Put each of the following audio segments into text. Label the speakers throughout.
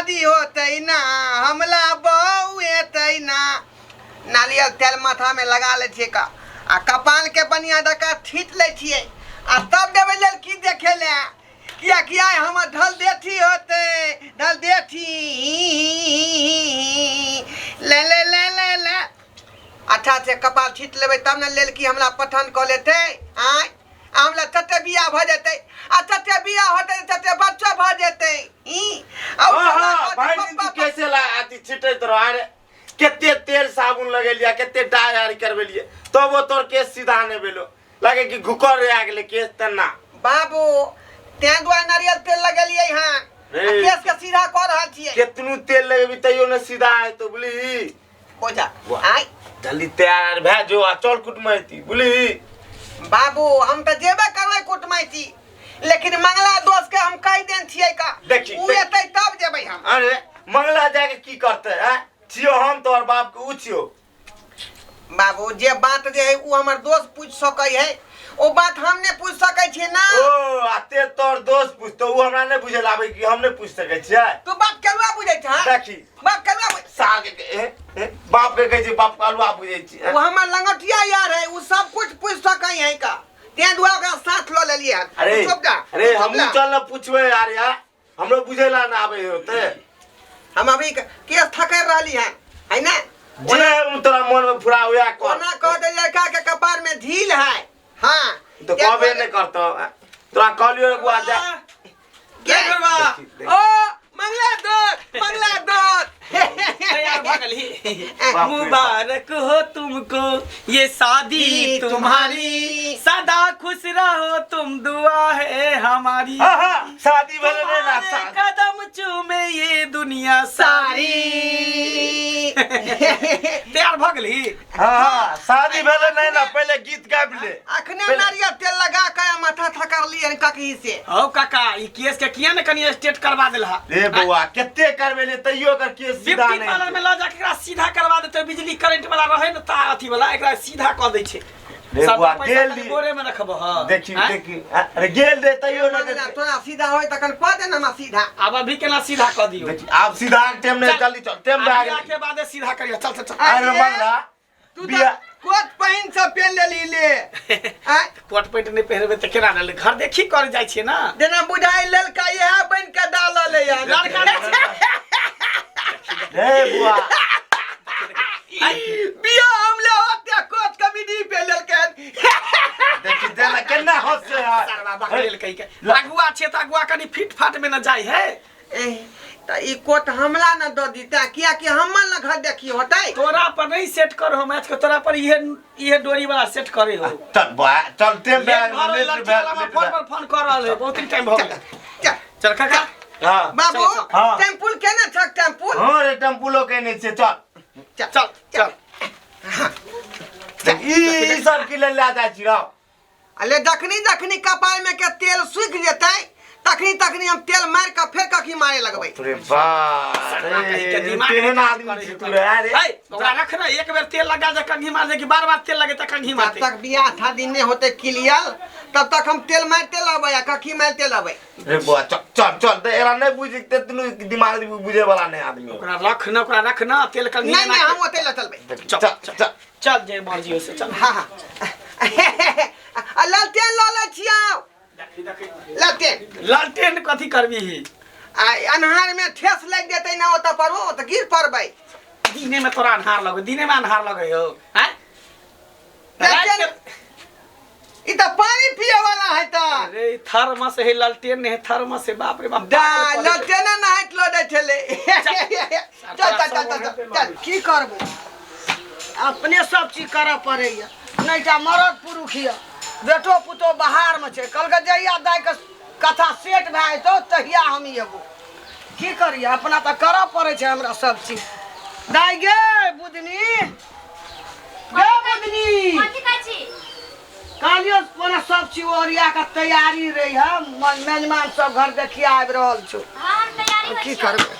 Speaker 1: शादी होते ना हमला बहू एते ना नारियल तेल माथा में लगा ले छिए का आ कपाल के बनिया दका छीट ले छिए आ तब देवे लड़की देखे ले किया हम ढल देठी होते ढल देठी ले ले ले ले ले अच्छा से कपाल छीट लेबै तब न लड़की हमरा पठान क लेते आय हमरा तते बियाह भ जेतै आ तते बियाह होतै तते बच्चा भ जेतै ई
Speaker 2: भाई तू कैसे ला आती छिटैत रह अरे केते तेल साबुन लगेलिया केते डायर करबेलिए तो वो तोर केस सीधा ने भेलो लागे कि घुकर रे आ गेले केस तना
Speaker 1: बाबू ते दुआ नारियल तेल लगेलिए हां केस के सीधा क रहल छिए
Speaker 2: केतनु तेल लगेबी तइयो न सीधा है तो बुली
Speaker 1: हो जा आय
Speaker 2: जल्दी तैयार भै जो आ चल कुटमैती बुली
Speaker 1: बाबू हम त जेबे करबै कुटमैती लेकिन मंगला दोस्त के हम कह देन छिए का
Speaker 2: देखी
Speaker 1: उ एतै तब जेबै हम
Speaker 2: अरे मंगला जाके की करते हैं छियो हम तोर बाप के उछियो
Speaker 1: बाबू जे बात जे है उ हमर दोस्त पूछ सकै है ओ बात हम ने पूछ सकै छी ना
Speaker 2: ओ आते तोर दोस्त पूछ तो उ हमरा ने बुझे लाबै कि हम ने पूछ सकै छियै
Speaker 1: तू बात केलुआ बुझै छ
Speaker 2: देखी
Speaker 1: बात केलुआ
Speaker 2: साग के बाप के कहै छै बाप कालुआ बुझै छी
Speaker 1: उ हमर लंगटिया यार है उ सब कुछ पूछ सकै है का ते दुआ का साथ ल लेलिए
Speaker 2: अरे हम चल न पूछबे यार यार हमरो बुझेला ना आबै होते
Speaker 1: हम अभी केस ठकर रहली है ना
Speaker 2: जे तोरा मन में फुरा हुआ कर
Speaker 1: ओना कह दे लड़का के कपार में ढील है हां
Speaker 2: तो कहबे नहीं करतो तोरा कहलियो रे बुआ जा
Speaker 1: के करवा ओ मंगला दो
Speaker 3: यार भगली मुबारक हो तुमको ये शादी तुम्हारी सदा खुश रहो तुम दुआ है हमारी
Speaker 2: शादी भले ना
Speaker 3: कदम चूमे ये दुनिया सारी तैयार भगली
Speaker 2: हां शादी भले नहीं ना पहले गीत गाब ले
Speaker 1: अखने नारियल तेल लगा के माथा थकर लिए ककी से
Speaker 3: ओ काका ई केस के किया ने कनी स्टेट करवा देलहा
Speaker 2: रे बुआ केते करबेले तइयो कर केस सीधा नहीं
Speaker 3: पार्लर में ला जाके एकरा सीधा करवा देते बिजली करंट वाला रहे न ता अथी वाला एकरा सीधा क दै छै
Speaker 2: रे बुआ गेल दी
Speaker 3: बोरे में रखबो हां
Speaker 2: देखी अरे गेल दे तइयो ना
Speaker 1: तोरा सीधा होय तखन क दे ना सीधा
Speaker 3: अब अभी केना सीधा क दियो
Speaker 2: देखी आप सीधा टाइम नहीं जल्दी चल टाइम आ गया
Speaker 3: के बाद सीधा करियो चल चल
Speaker 2: अरे मंगला
Speaker 1: तू तो कोट पहिन से पहन लेली ले
Speaker 3: कोट पैंट नहीं पहनबे त केना ले घर देखी कर जाय छै ना
Speaker 1: जेना बुझाई ललका यह बन के डाल ले यार
Speaker 3: लड़का
Speaker 2: रे बुआ
Speaker 1: बिया हमले होते कोट कमीडी पे ललका
Speaker 2: देखी देना केना हंस से यार
Speaker 3: सरवा बकरेल कहि के अगुआ छै त अगुआ कनी फिट फाट में न जाय है
Speaker 1: त ई कोट हमला न द दीता किया कि हमल न घर देखी होतै
Speaker 3: तोरा पर नहीं सेट कर हम आज के तोरा पर ये डोरी वाला सेट करे हो
Speaker 2: चल बुआ चल टाइम में
Speaker 3: फोन पर फोन कर रहल है बहुत टाइम हो गया चल काका
Speaker 2: हां
Speaker 1: बाबू टेम्पुल केना छक टेम्पुल
Speaker 2: हां रे टेम्पुलो कहने से चल
Speaker 3: चल चल
Speaker 2: ई सब की ले ला जा छी रहो
Speaker 1: अले दखनी कपाल में के तेल सूख जेतै तखनी हम तेल मार के फेर कखी मारे लगबै
Speaker 2: अरे वाह केहन आदमी छी तू रे अरे
Speaker 3: ओकरा रख ना एक बेर तेल लगा दे कंघी मार दे कि बार-बार तेल लगे त कंघी मारते
Speaker 1: तब तक बियाह था दिन ने होते क्लियर तब तक हम तेल मारते लबै आ कखी मारते लबै
Speaker 2: रे बुआ चल दे एरा नहीं बुझते तनु दिमाग बुझे वाला नहीं आदमी
Speaker 3: ओकरा रख ना तेल कंघी
Speaker 1: नहीं हम ओते ल चलबै
Speaker 3: चल जे मर्जी हो से चल
Speaker 1: हां लालटेन ल ले छियौ
Speaker 3: लालटेन कथी करबी
Speaker 1: आ अन्हार में ठेस लग जेतै ना ओत पर ओ त गिर पड़बै
Speaker 3: दिने में तोरा अन्हार लगे दिने में अन्हार लगे हो हैं
Speaker 1: ई त पानी पिए वाला है त
Speaker 3: अरे थर्मस है लालटेन है थर्मस है बाप रे बाप
Speaker 1: लालटेन ना हाथ लो दे छले चल की करबो अपने सब चीज करऽ पड़ैया नहीं त मरद पुरुखिया बेटो पुतो बाहर में छे कल के जइया दाई के कथा सेट भाई तो तहिया हम एबो की करिए अपना त करऽ पड़े छे हमरा सब चीज दाई गे बुदनी
Speaker 4: कथी कहै छी
Speaker 1: कालियो पूरा सब चीज ओरिया के तैयारी रही है मेजमान सब घर देखिए आबि रहल छौ
Speaker 4: हां हम तैयारी
Speaker 1: की करबे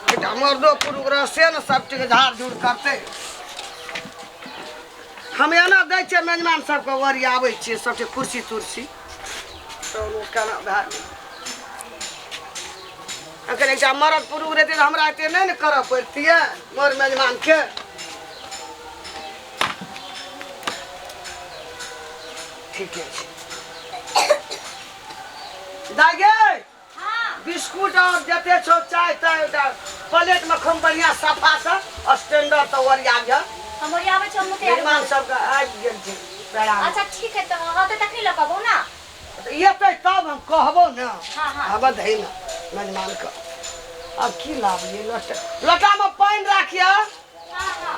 Speaker 1: बेटा मर्दो पुरुख रह से न सब चीज झाड़ झूड़ करते हम एना दै छियै मेजमान सबके ओरियाबै छियै सब चीज कुर्सी तुर्सी तो केना भए अगर एक मरद पुरुष रहते तो हमरा एते नहीं न करऽ पड़तिए मोर मेजबान के। ठीक है दागे बिस्कुट और जते छो चाय ताय प्लेट में खम बढ़िया सफा से स्टैंडर्ड तो ओरिया जा
Speaker 4: हम आवे छ हम तैयार
Speaker 1: मेहमान सब का आज गेल छै प्रणाम।
Speaker 4: अच्छा ठीक है तो होते तक नहीं लगबो ना।
Speaker 1: एतै तब हम कहबो ना।
Speaker 4: हां हां
Speaker 1: अब धै ना मेहमान का अब की लाभ ये लोटा में पानी राखिया।
Speaker 4: हां हां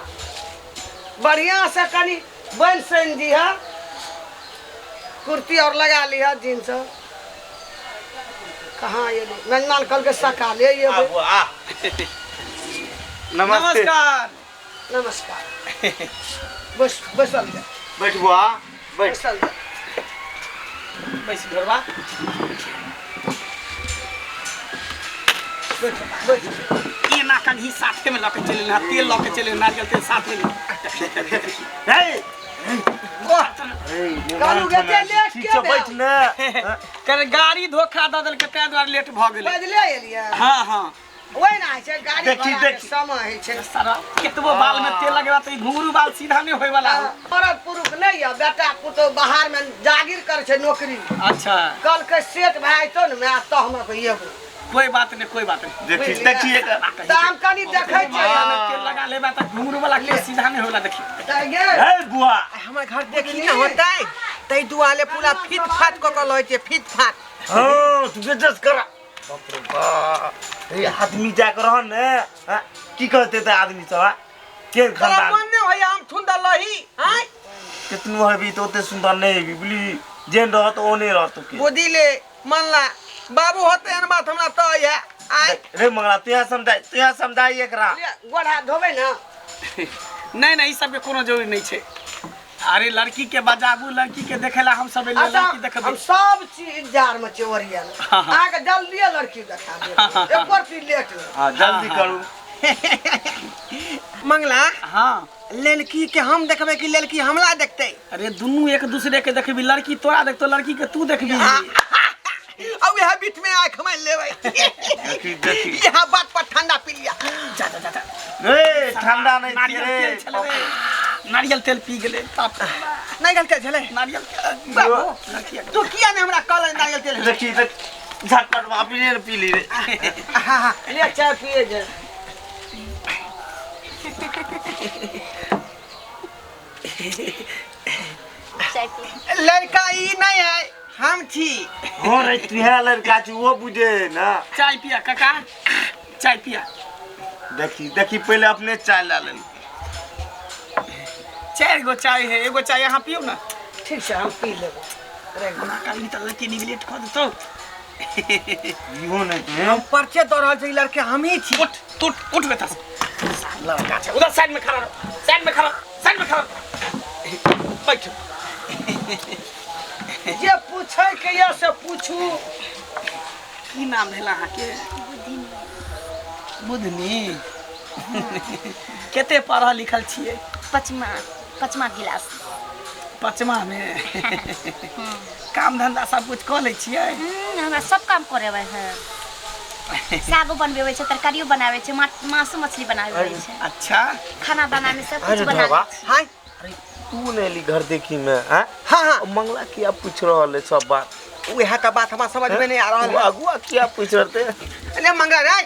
Speaker 1: बढ़िया से कनी बन सन जी है कुर्ती और लगा लिया जींस। कहाँ ये मेहमान कल के सका ले ये
Speaker 2: नमस्ते।
Speaker 3: नमस्कार।
Speaker 1: नमस्कार बस बसल जा
Speaker 2: बैठ बुआ बैठ।
Speaker 1: बसल जा
Speaker 3: बैस घरवा
Speaker 1: बैठ बैठ
Speaker 3: ये ना कहीं साथे में लके चले ना तेल लके चले नारियल तेल साथ में
Speaker 2: हे
Speaker 1: कालू के लेट
Speaker 2: ठीक से बैठ ने।
Speaker 3: कर गाड़ी धोखा द देल के तै द्वारा लेट भ गेलै।
Speaker 1: बदले एलिया
Speaker 3: हां हां
Speaker 1: ओइ ना छै गाड़ी
Speaker 2: देखी,
Speaker 1: घोड़ा के
Speaker 2: देखी।
Speaker 1: समय है छै।
Speaker 3: सारा केतबो बाल में तेल लगेबा त घुंगरू बाल सीधा नहीं होय वाला।
Speaker 1: मरद पुरुष नहीं है बेटा पुतो बाहर में जागीर कर छै नौकरी।
Speaker 3: अच्छा
Speaker 1: कल के सेट भाई तो न मैं तो हमरा को ये
Speaker 3: कोई बात नहीं कोई बात नहीं।
Speaker 2: देखी देखी एक
Speaker 1: दाम कनी देखै छै
Speaker 3: तेल लगा लेबा त घुंगरू वाला के सीधा नहीं होला देखी।
Speaker 1: दागे
Speaker 2: हे बुआ
Speaker 5: हमर घर देखी ना होता है तै दुआले पूरा फिट फाट क के लय छै फिट फाट।
Speaker 2: हां तू बेजस करा बाप रे बाप ये आदमी जा कर रहन ने हां की कहते थे आदमी सब के
Speaker 5: तोरा
Speaker 2: खानदान
Speaker 5: मन ने होय हम सुंदर लही हैं
Speaker 2: कितनो है तो ओते सुंदर नहीं है बुली जेन रहत ओने रहत के
Speaker 5: गोदी ले मनला बाबू होते एन बात हमरा तो है आय
Speaker 2: रे मंगला तू समझाई एकरा
Speaker 1: गोड़ा धोबे ना
Speaker 3: नहीं नहीं सब के कोनो जरूरी नहीं छे। अरे लड़की के बजाबू लड़की के देखेला हम सब
Speaker 1: अच्छा
Speaker 3: लड़की देखबे।
Speaker 1: हम सब चीज जार में चोरिया
Speaker 3: हाँ, हाँ।
Speaker 1: आके जल्दी लड़की देखा दे एक बार फिर लेट में।
Speaker 2: हां जल्दी
Speaker 3: हाँ,
Speaker 2: करू
Speaker 5: मंगला
Speaker 3: हां
Speaker 5: लड़की के हम देखबे कि लड़की हमला देखते।
Speaker 3: अरे दुनू एक दूसरे के देखबी लड़की तोरा देखतो लड़की के तू देखबी।
Speaker 5: अब यह बीच में आंख में लेबै
Speaker 2: देखी देखी
Speaker 5: यहां बात पर ठंडा पी लिया।
Speaker 3: जा जा जा
Speaker 2: रे ठंडा नहीं
Speaker 3: नारियल
Speaker 2: रे
Speaker 3: तेल छले रे। नारियल तेल पी गेले बाप
Speaker 5: नहीं गलते छले
Speaker 3: नारियल
Speaker 5: बाबू
Speaker 3: लड़की
Speaker 5: तू किया ने हमरा कहल नारियल तेल
Speaker 2: देखी झटपट वापी ने पी ली रे
Speaker 5: हां हां
Speaker 1: ले चाय पिए जे
Speaker 4: चाय पी।
Speaker 5: लड़का ई नहीं है हम छी।
Speaker 2: हो रे तू है लड़का छी वो बुझे ना।
Speaker 3: चाय पिया काका चाय पिया।
Speaker 2: देखी देखी पहले अपने चाय ला ले
Speaker 3: 4 गो चाय है एगो चाय यहाँ पियो ना।
Speaker 1: ठीक से हम पी लेबे
Speaker 3: ना काली त लड़की निगलेट कर देतो।
Speaker 2: इहो नहीं तू
Speaker 5: हम पर्चे दो रहल छै लड़के हम ही छी।
Speaker 3: उठ उठ उठ बेटा लड़का छै उधर साइड में खड़ा रहो साइड में खड़ा बैठ।
Speaker 1: जे पूछे के ये से पूछू
Speaker 3: की नाम भेला अहाँ के बुधनी केते पढ़ल लिखल छियै।
Speaker 4: पचमा गिलास।
Speaker 3: पचमा में काम धंधा सब कुछ कर ले छियै।
Speaker 4: हमरा सब काम करेबै है। सागो बनबे छै तरकारियो बनावे छै मांस मछली बनावे छै
Speaker 3: अच्छा
Speaker 4: खाना बनाने सब कुछ
Speaker 2: अरे
Speaker 4: बनावे
Speaker 2: बाबा।
Speaker 4: छै।
Speaker 5: हां
Speaker 2: तू नहीं ली घर देखी में हां
Speaker 5: हां हां
Speaker 2: मंगला किया पूछ रहल है सब बात
Speaker 5: वह का बात हमरा समझ में नहीं आ रहल है।
Speaker 2: अगुआ क्या पूछ रहे थे
Speaker 5: ले मंगा रे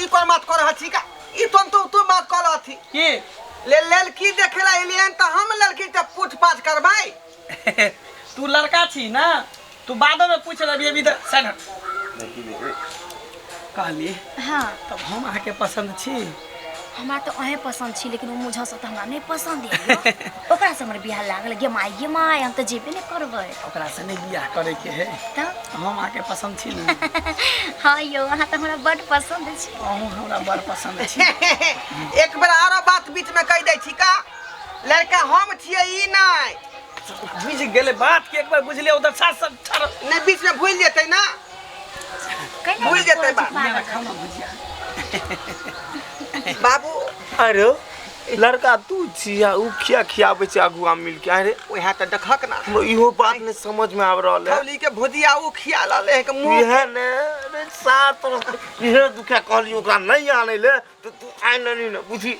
Speaker 5: ई कोन बात कर रहल छी का ई तू बात कर रहल थी
Speaker 3: की
Speaker 5: ले लड़की देखेला एलियन त हम लड़की के पूछ पाछ करबै।
Speaker 3: तू लड़का छी ना तू बादो में पूछ रही अभी तो साइड हट कहली
Speaker 4: हां
Speaker 3: तब हम अहाँ के पसंद छी।
Speaker 4: हमरा तो अहे पसंद छी लेकिन वो मुझा से तो हमरा नहीं पसंद है। ओकरा से हमर बियाह लागल गे माय हम तो जेबे नहीं करबै
Speaker 3: ओकरा से नहीं बियाह करे के है
Speaker 4: त
Speaker 3: हम अहाँ के पसंद छी ना।
Speaker 4: हां यो अहाँ तो हमरा बड़ पसंद छी।
Speaker 3: अहूँ हमरा बड़ पसंद छी।
Speaker 5: एक बार आरो बात बीच में कह दै छी का लड़का हम छियै ई नहीं
Speaker 3: बुझ गेले बात के एक बार बुझले उधर साथ साथ
Speaker 5: नहीं बीच में भूल जेतै ना भूल जेतै बात।
Speaker 3: खाना भुजिया
Speaker 5: बाबू
Speaker 2: अरे लड़का तू छिया उ खिया खियाबे छै अगुआ मिल के अरे
Speaker 5: ओहा त देखक ना
Speaker 2: हमरो इहो बात नहीं समझ में आब रहल है
Speaker 5: खौली के भुजिया उ खिया लले के मुंह
Speaker 2: इहे ने रे सात इहे दुखा कहली ओकरा नहीं आने ले तो तू आइ नहीं न बुझी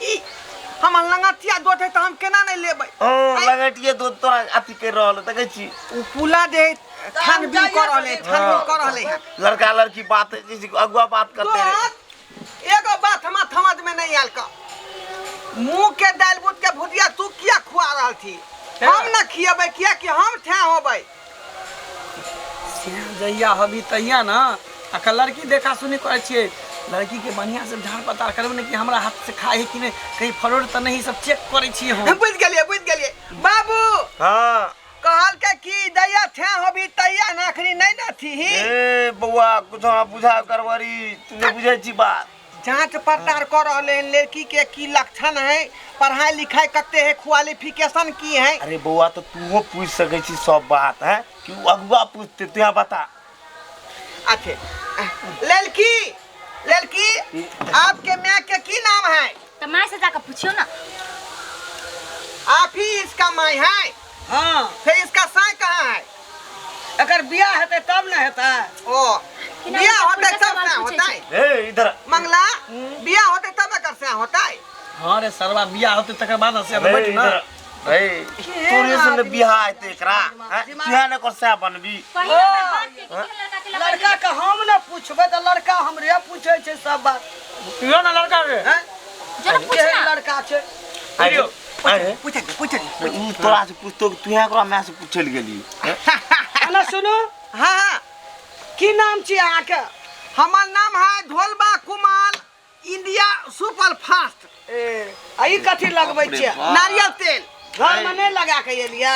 Speaker 5: हम लंगटिया दोते त हम केना नहीं लेबै
Speaker 2: हां लगटिए दो तोरा अथी कर रहल देखे छी
Speaker 5: उ पुला दे छानबीन कर रहले है
Speaker 2: लड़का लड़की बात जैसे अगुआ बात करते रहे
Speaker 5: एगो बात हम समझ में नहीं आयल का मुंह के दाल बुट के भुजिया तू किया खुआ रहल थी हम ना खियबै किया कि हम ठे होबै
Speaker 3: जहिया हबी तहिया ना आ लड़की देखा सुनी करे छिए लड़की के बढ़िया से झाड़ पता करबे कि हमरा हाथ से खाए कि नहीं कहीं फरोड त नहीं सब चेक करे छिए हम
Speaker 5: बुझ गेलिए बाबू
Speaker 2: हां
Speaker 5: कहल के की दैया ठे होबी तैया नाखरी नहीं ना थी
Speaker 2: ए बउआ कुछ बुझा करवरी तू नहीं बुझै छी बात
Speaker 5: जांच पड़ताल कर रहले लड़की के की लक्षण है पढ़ाई लिखाई कते है क्वालिफिकेशन की है
Speaker 2: अरे बउआ तो तू पूछ सकै छी सब बात है कि अगुआ पूछते तू बता
Speaker 5: अच्छा लड़की आपके माँ के की नाम है
Speaker 4: तो माँ से जाकर पूछियो ना।
Speaker 5: आप ही इसका माँ है
Speaker 1: हाँ
Speaker 5: फिर इसका साई कहाँ है
Speaker 1: अगर बियाह हेतै तब न हेतै
Speaker 5: ओ बियाह होते तब से होता है
Speaker 2: ए इधर
Speaker 5: मंगला बियाह होते तब कर से होता है
Speaker 3: हां रे सरवा बियाह होते तकर बाद से बैठ ना
Speaker 2: भाई तोरे से बियाह आते एकरा बियाह न कर से बनबी
Speaker 1: लड़का के हम न पूछबै त लड़का हमरे पूछै छै सब बात
Speaker 3: यो ना लड़का रे
Speaker 1: हैं
Speaker 4: जरा पूछना
Speaker 1: लड़का छै
Speaker 2: अरे अरे
Speaker 5: पूछ
Speaker 2: उ तोरा से पूछतो तू एकरा मैं से पूछल गेली
Speaker 1: अना सुनो
Speaker 5: हाँ
Speaker 1: की नाम छी अहाँ के
Speaker 5: हमार नाम है ढोलबा कुमार इंडिया सुपर फास्ट
Speaker 1: ए आई कथी लगबै छियै
Speaker 5: नारियल तेल
Speaker 1: घर में नहीं लगा के एलिया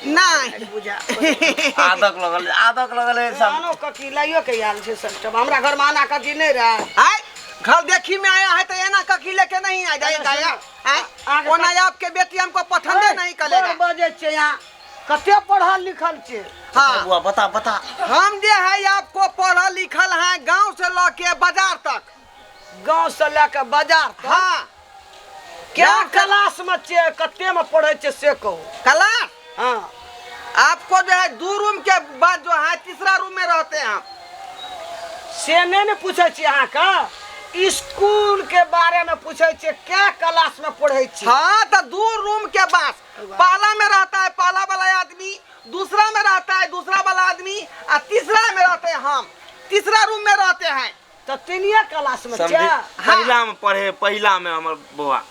Speaker 5: नहीं
Speaker 1: बुझा
Speaker 2: आदक लगल है सब
Speaker 1: जानो ककी लाइयो के आयल छै सब हमरा घर में आना कथी नहीं रहे
Speaker 5: है घर देखी में आया है तो एना ककी लेके नहीं आ जाएगा है ओना आपके बेटी हमको पसंद नहीं करेगा
Speaker 1: बजे छै यहाँ कते पढ़ल लिखल छै
Speaker 5: हाँ
Speaker 2: बुआ बता
Speaker 5: हम जे है आपको पढ़ल लिखल है गांव से लेके बाजार तक
Speaker 1: गांव से लेके बाजार तक
Speaker 5: हाँ
Speaker 1: क्या क्लास में छै कते में पढ़े छै से कहो
Speaker 5: क्लास
Speaker 1: हाँ
Speaker 5: आपको जो है 2 रूम के बाद जो है तीसरा रूम में रहते हैं हम
Speaker 1: से नहीं पूछे छी अहाँ का स्कूल के बारे में पूछे छी क्या क्लास में पढ़े छी
Speaker 5: हाँ तो 2 रूम के बाद पहला में रहता है पहला वाला आदमी दूसरा में रहता है दूसरा वाला आदमी और तीसरा में रहते हैं हम तीसरा रूम में रहते हैं
Speaker 1: तो तीनिया क्लास में छै
Speaker 2: पहिला में पढ़े पहिला में हमर बुआ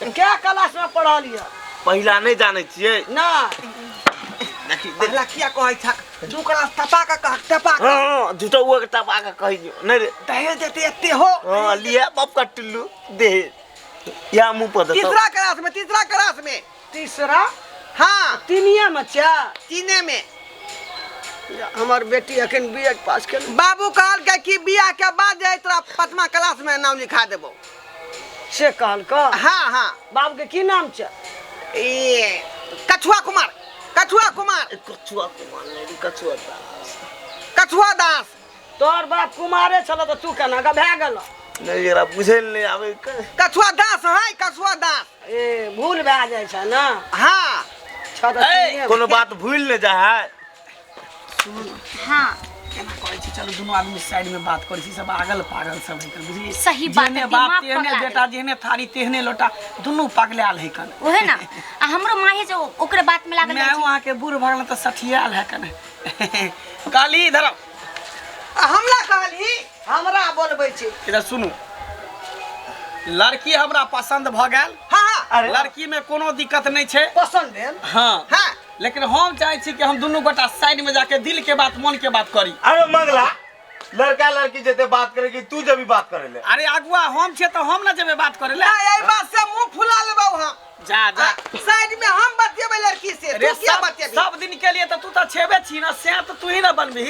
Speaker 1: क्या क्लास में पढ़ल ये
Speaker 2: पहिला नहीं जाने छिए
Speaker 1: ना
Speaker 2: देखी
Speaker 5: पहला किया कहै छ 2 क्लास टपा का
Speaker 2: हां झूठा हुआ के टपा का कहि दियो नहीं रे
Speaker 5: दहेज देते एते हो
Speaker 2: हां लिया बाप का टिल्लू दे या मुंह पर
Speaker 5: तीसरा क्लास में
Speaker 1: तीसरा
Speaker 5: हाँ
Speaker 1: तीनिया में छै
Speaker 5: तीने में
Speaker 1: हमार बेटी अखन बीए पास कर
Speaker 5: बाबू कहल के कि बियाह के बाद जे तोरा 5वां क्लास में नाम लिखा देबो
Speaker 1: से कहल का
Speaker 5: हाँ
Speaker 1: बाबू के की नाम छै
Speaker 5: ए कछुआ कुमार कछुआ दास
Speaker 1: तोर बाप कुमारे छल तो तू केना का भए गेल
Speaker 2: नहीं जरा बुझे नहीं आवे
Speaker 5: कछुआ दास
Speaker 1: ए भूल भए जाइ छै ना
Speaker 5: हाँ
Speaker 1: छ त तीनिये
Speaker 2: कोनो बात भूल न जा है
Speaker 4: हाँ
Speaker 3: केना कहै छी चलो दोनों आदमी साइड में बात करै छी सब आगल पागल सब है बुझली
Speaker 4: सही बात है,
Speaker 3: जेहने बाप
Speaker 4: दिमाग
Speaker 3: तेहने
Speaker 4: पकड़ा
Speaker 3: बेटा जेहने थारी तेहने लोटा दोनों पगलाल है कन
Speaker 4: ओहे ना आ हमरो माहे जो ओकरे बात में लागल
Speaker 3: मैं वहां के बूढ़ भरल तो सठियाल है कन काली इधर
Speaker 5: हमला कहली
Speaker 1: हमरा बोलबै छी
Speaker 3: इधर सुनू लड़की हमरा पसंद भ गेल
Speaker 5: हाँ
Speaker 3: लड़की में कोनो दिक्कत नहीं छै
Speaker 1: पसंद भेल
Speaker 3: हाँ
Speaker 5: हाँ
Speaker 3: लेकिन हम चाहे छी कि हम दोनों गोटा साइड में जाके दिल के बात मन के बात करी
Speaker 2: अरे मंगला लड़का लड़की जते बात करेगी तू जब भी बात करे ले
Speaker 3: अरे अगुआ हम छे तो हम ना जेबे बात करे ले
Speaker 5: यही बात से मुंह फुला लेबो हम
Speaker 3: जा
Speaker 5: साइड में हम बतियेबै लड़की से
Speaker 3: अरे
Speaker 5: तू क्या बतियेबी
Speaker 3: सब दिन के लिए तो तू तो छेबे छी ना से तो तू ही ना बनबी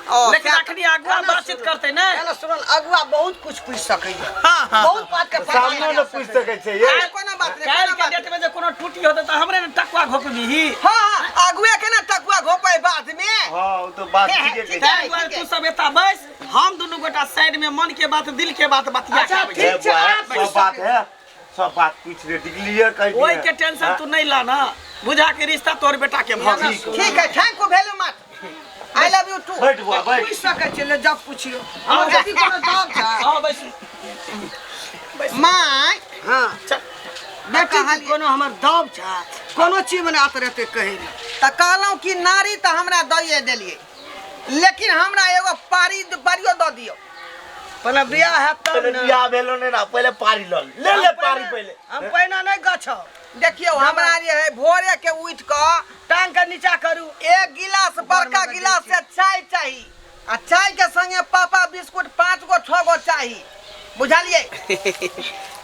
Speaker 3: लेकिन अखनी अगुआ बातचीत करते ना
Speaker 1: एना सुनल अगुआ बहुत कुछ पूछ सकै है
Speaker 3: हाँ
Speaker 1: बहुत बात के पता
Speaker 2: सामने न पूछ सके छे ये
Speaker 5: कोनो बात नहीं
Speaker 3: काल के डेट में जे कोनो टूटी होते तो हमरे ने टकवा घोपबी
Speaker 5: हाँ अगुए के ना टकुआ घोपै बाद में
Speaker 2: हां वो तो बात ठीक है
Speaker 3: ताहि दुआरे तू सब एता बस हम दोनों गोटा साइड में मन के बात दिल के बात बतिया
Speaker 1: अच्छा,
Speaker 3: के
Speaker 1: ठीक छै,
Speaker 2: सब बात है सब बात पूछ ले क्लियर कर दिया।
Speaker 3: ओई के टेंशन तू नहीं ला ना, बुझा के रिश्ता तोर बेटा के भग।
Speaker 5: ठीक है, thank you very much, I love you too.
Speaker 2: बैठ बुआ बैठ।
Speaker 1: पूछ सकै छै ले जब पुछियो हमर बेटी कोनो दाम छै।
Speaker 3: हां बैस
Speaker 5: माय
Speaker 1: हां
Speaker 3: चल
Speaker 1: बेटी के कोनो हमर दाम छै, कोनो चीज में आत रहते कहे
Speaker 5: त कहलौं कि नारी त हमरा दइए देलिए, लेकिन हमरा एगो पारियो द दियो।
Speaker 1: पहले बियाह है तब
Speaker 2: पहले
Speaker 1: ना
Speaker 2: बियाह भेलो ने ना, पहले पारी ले पारी पहले।
Speaker 1: हम पहिना नहीं गछौ
Speaker 5: देखियो हमरा जे है भोरे के उठ क
Speaker 1: टांग के नीचा करू।
Speaker 5: एक गिलास बड़का गिलास से चाय चाहिए, आ चाय के संगे पापा बिस्कुट 5 गो 6 गो चाहिए, बुझलिए?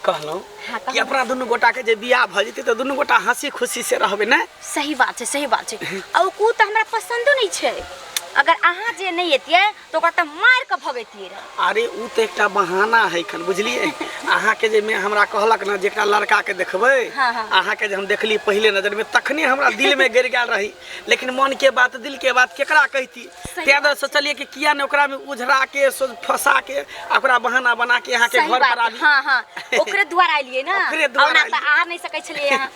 Speaker 3: कहलौं कि अपना दुनू गोटा के जे बियाह भ जेतै त दुनू गोटा हंसी खुशी से रहबे ना।
Speaker 4: सही बात छै, सही बात छै। आ उ कू त हमरा पसंदो नहीं छै। अगर अहाँ जे नहीं एतिए तो ओकरा त मार के भगैतिए रे।
Speaker 3: अरे उ त एकटा बहाना है खन, बुझलिए? अहाँ के जे मैं हमरा कहलक ना जेकरा लड़का के देखबै,
Speaker 4: हाँ, हाँ।
Speaker 3: अहाँ के जे हम देखली पहले नजर में तखने हमरा दिल में गिर गेल रही, लेकिन मन के बात दिल के बात केकरा कहती? तें सोचलिए कि किया ने ओकरा में उझरा के फंसा के ओकरा बहाना बना के अहाँ के
Speaker 4: सही
Speaker 3: घर
Speaker 4: बात
Speaker 3: पर आली।
Speaker 4: हाँ हाँ ओकरे द्वारा आइलिए ना,
Speaker 3: ओकरे द्वारा
Speaker 4: और ना त आ नहीं सकै छलिए यहाँ।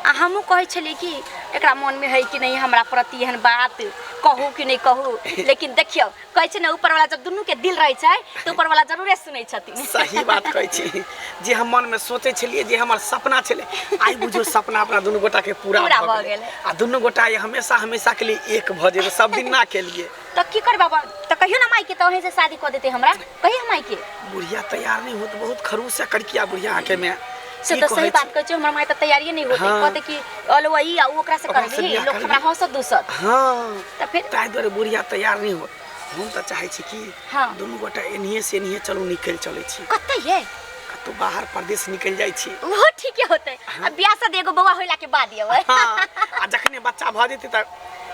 Speaker 4: आ हमहू कहै छलिए कि एकरा मन में है कि नहीं हमरा प्रति एहन बात कहू कि नहीं कहू, लेकिन देखियो कहै छै ना ऊपर वाला जब दुनू के दिल रहै छै तो ऊपर वाला जरूरे सुनै छथिन।
Speaker 3: सही बात कहै छी, जे हम मन में सोचे छलिए जे हमर सपना छले, आई बुझो सपना अपना दुनू गोटा के पूरा भ गेल। आ दुनू गोटा ये हमेशा हमेशा के लिए एक भ जेबै, सब दिन ना के लिए।
Speaker 4: तो की कर बाबा, तो कहियो ना माई के तो वहीं से शादी कर देते हमरा, कहियो माई के।
Speaker 3: बुढ़िया तैयार नहीं होत, बहुत खरूस से करकिया बुढ़िया आके में
Speaker 4: से तो सही बात कहै छै, हमर माई त तैयारी नहीं होते।
Speaker 3: हाँ।
Speaker 4: कहते कि अलवई आ ओकरा से कर दी, लोग हमरा हंसत दुसत।
Speaker 3: हाँ
Speaker 4: त फिर
Speaker 3: ताहि दुआरे बुढ़िया तैयार नहीं हो। हम तो चाहे छी कि
Speaker 4: हाँ।
Speaker 3: दुनू गोटा एनिए से एनिए चलू निकल चले छी,
Speaker 4: कते ये
Speaker 3: कतौ बाहर प्रदेश निकल जाय छी।
Speaker 4: वो ठीक होते। अब बियाह से एगो बौआ होइला के बाद ये
Speaker 3: हाँ आ जखने बच्चा भ जेतै त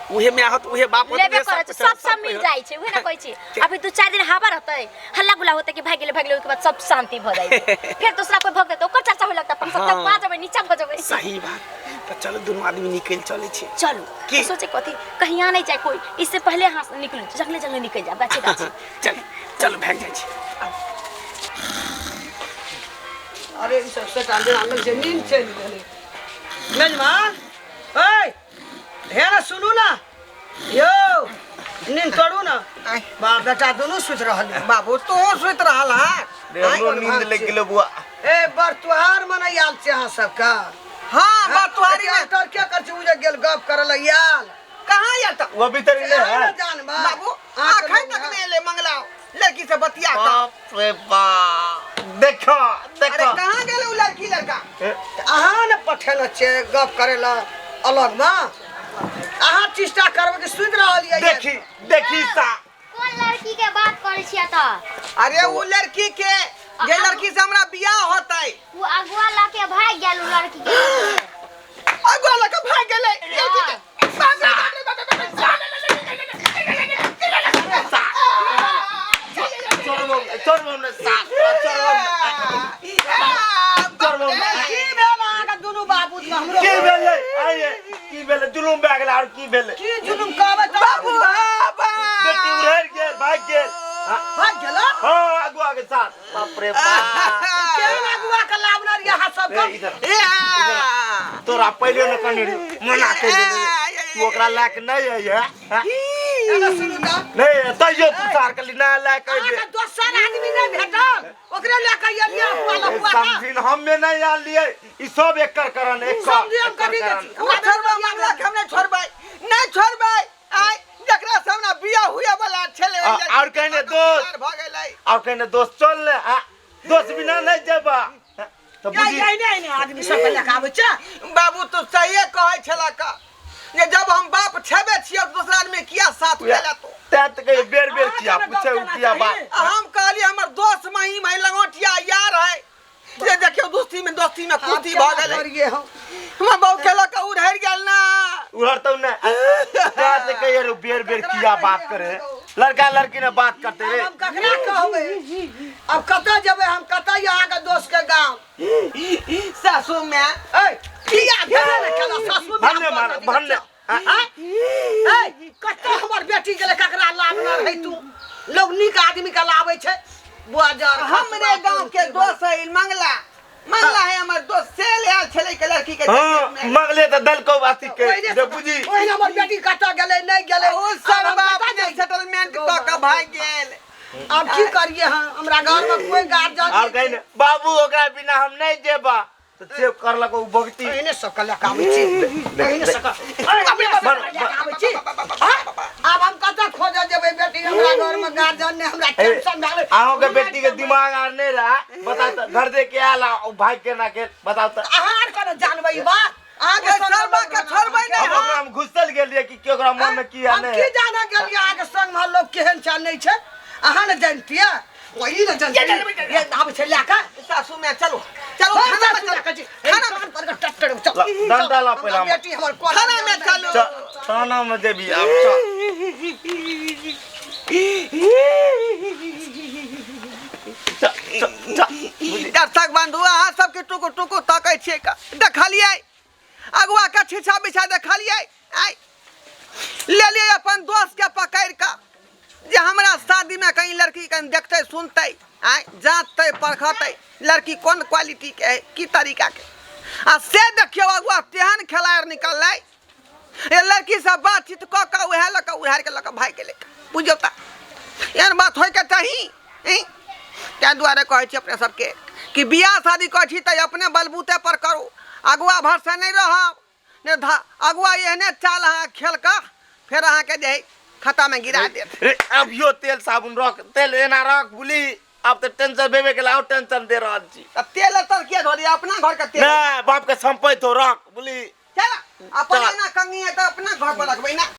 Speaker 3: उहे में आहत उहे बाप होत
Speaker 4: लेबे करे सब मिल जाय छै, उहे ना कहै छी। अभी 2-4 दिन हवा रहतै, हल्ला गुला होतै कि भाग गेलै ओके बाद सब शांति भ जाय छै। फिर दूसरा कोई भग देतै ओकर चर्चा होय लगता, अपन सब तक पा जाबै नीचा भ जाबै।
Speaker 3: सही बात। त चलो दुनू आदमी निकल चले छी।
Speaker 4: चलो
Speaker 3: की?
Speaker 4: सोचे कथी कहीं आ नहीं जाए कोई, इससे पहले हां निकल जंगले जंगले निकल जा गाछे गाछे।
Speaker 3: चल चलो भाग जाय छी।
Speaker 1: अरे ई सब सेटा दे अलग से नींद चल गेले। मेजबान ओए हेरा सुनू ना, यो नींद तोड़ू ना। बाप बेटा दोनों सुत रहल है।
Speaker 5: बाबू तो सुत रहल है।
Speaker 2: हमरो नींद लग गेलो बुआ।
Speaker 1: ए बर त्योहार मनायल छै अहाँ सबका।
Speaker 5: हाँ बात तुम्हारी में
Speaker 1: डॉक्टर क्या कर छै उजे गेल गप करल याल
Speaker 5: कहाँ या त
Speaker 2: वो अभी तक नहीं है।
Speaker 1: जान
Speaker 5: बाबू आखै तक नहीं ले मंगलाओ लड़की से बतिया का।
Speaker 2: बाप रे बाप, देखो
Speaker 5: अरे
Speaker 2: देखो
Speaker 5: कहाँ गेले उ लड़की लड़का?
Speaker 1: अहाँ ने पठेल छै गप करेला अलग में। अहाँ चेष्टा करब कि सुत रहल ये।
Speaker 2: देखी देखी सा
Speaker 4: कौन लड़की के बात करे छिया त?
Speaker 5: अरे उ लड़की के जे लड़की से हमरा बियाह होतै,
Speaker 4: वो अगुआ ला के भाग गेल उ लड़की के।
Speaker 5: अगुआ लड़का भाग गेलै लड़की के।
Speaker 2: चोर हमने साथ चोर
Speaker 1: की भेल अहाँ के दुनू बाबू में हमरो
Speaker 2: की भेले आइए की भेले जुलुम भए गेल और की भेले
Speaker 1: की जुलुम कहबै त
Speaker 5: बाबू बाबा
Speaker 2: बेटी उड़ेल गेल भाग गेल।
Speaker 1: भाग गेल।
Speaker 2: हां अगुआ के साथ। बाप रे बाप,
Speaker 1: केहन अगुआ के लावना रे अहाँ सब
Speaker 2: ए इधर तोरा पहले न कनी मना कर देले तू ओकरा लायक नहीं है ये।
Speaker 1: एना सुनू त
Speaker 2: नहीं तइयो तू सार कली ना लायक है
Speaker 1: अहाँ के दोसर आदमी नहीं भेटल ओकरे ले के एलिया वाला हुआ था।
Speaker 2: समझिन हम में नहीं आ लिए ई सब एकर करन एक
Speaker 1: समझी हम कथी के छी?
Speaker 5: हम छोड़बा मामला के हमने छोड़बै नहीं छोड़बै। आइ जकरा से हमरा बियाह हुए वाला छले
Speaker 2: और कहने दोस्त
Speaker 5: भ गेलै
Speaker 2: और कहने दोस्त चल ले दोस्त बिना नहीं जेबा तो बुझी
Speaker 1: नहीं आदमी सब ले के आबै छै।
Speaker 5: बाबू तो सही कहै छला का जे जब हम बाप छेबे छियै दूसरा आदमी किया साथ देला तो
Speaker 2: तैत के बेर बेर किया पूछे किया बात।
Speaker 5: हम कहली हमर दोस्त महिम है लंगोटिया यार है जे देखियो दोस्ती में कुर्ती भ गेलै।
Speaker 1: करिए हम
Speaker 5: हम बहु केला का उधर गेल ना
Speaker 2: उधर तो न तैत के यार बेर बेर किया बात करे लड़का लड़की ने बात करते रे।
Speaker 1: हम ककरा कहबै अब कतऽ जेबै हम कतऽ यहाँ के दोस्त के गांव
Speaker 5: सासू में
Speaker 1: ए किया भेले ने केला सासू
Speaker 2: भन्ने मार भन्ने
Speaker 1: ए कतऽ हमर बेटी गेले ककरा लावना रही तू लोग नीक आदमी के लाबै छै बुआ जार
Speaker 5: हमरे गांव के दोस्त है मंगला मंगला है हमर दोस्त से ले आल छले के लड़की के
Speaker 2: हाँ मगले तो दल को बाती के दे बुझी
Speaker 1: ओहिना हमर बेटी कतऽ गेलै नहि गेलै
Speaker 5: ओ सर बाप ने सेटलमेंट क के भाग गेल
Speaker 1: अब की करिए हमरा घर में कोई गार्जियन
Speaker 2: और कहीं ने बाबू ओकरा बिना हम नहीं जेबा तो सेव करलक उ भक्ति
Speaker 1: एहने सकल आबै छी एहने सकल आबै छी अब हम कतऽ खोज जेबै बेटी हमरा घर में गार्जियन ने हमरा टेंशन भए गेलै
Speaker 2: आहो के बेटी के दिमाग आर नहीं रहा बता तो घर दे के आला भाई के ना के बताओ तो
Speaker 1: आहार कर जानबै ई बात आगे
Speaker 5: सर बाप के छोड़बै
Speaker 2: अब
Speaker 5: नहीं
Speaker 2: ओकरा हम घुसल गेलिए कि केकरा मन में की
Speaker 1: हम
Speaker 2: आने
Speaker 1: की जाने गेलिए आगे संग में लोग केहन चाल नहीं छै अहाँ ने जानतिए वही ने जानतिए ये आबै छै लेके
Speaker 5: सासू में चलो चलो खाना में चलो
Speaker 1: खाना पर टट्टर चल
Speaker 2: डंडा ला पहला
Speaker 1: बेटी हमर
Speaker 5: खाना में चलो
Speaker 2: खाना में देबी अब
Speaker 5: दर्शक बंधु अहाँ सबके टुकु टुकु तकै छियै का देखलियै अगुआ का छिछा बिछा देखलियै आइ ले लिए अपन दोस्त के पकड़ के जे हमरा शादी में कहीं लड़की कहीं देखते सुनते आइ जांचते परखते लड़की कौन क्वालिटी के है की तरीका के आ से देखियो अगुआ तेहन खेलाड़ निकललै ये लड़की से बातचीत क के उहे लक उहार के लक भाग गेलै बुझियो ता एहन बात होय के चाही क्या द्वारे कहै छी अपने सबके कि बियाह शादी कहै छी त अपने बलबूते पर करू अगुआ भरसे नहीं रहब ने अगुआ एहने चाल अहाँ खेल के फिर अहाँ के जे खाता में गिरा देत
Speaker 2: रे अब यो तेल साबुन रख तेल एना रख बुली अब तो टेंशन बेबे के लाओ टेंशन दे रहल छी
Speaker 5: त तेल तर के धोरी अपना घर के तेल
Speaker 2: ना बाप के संपत्ति तो रख बुली
Speaker 5: चल अपन ना कंगी है त अपना घर पर रखबै ना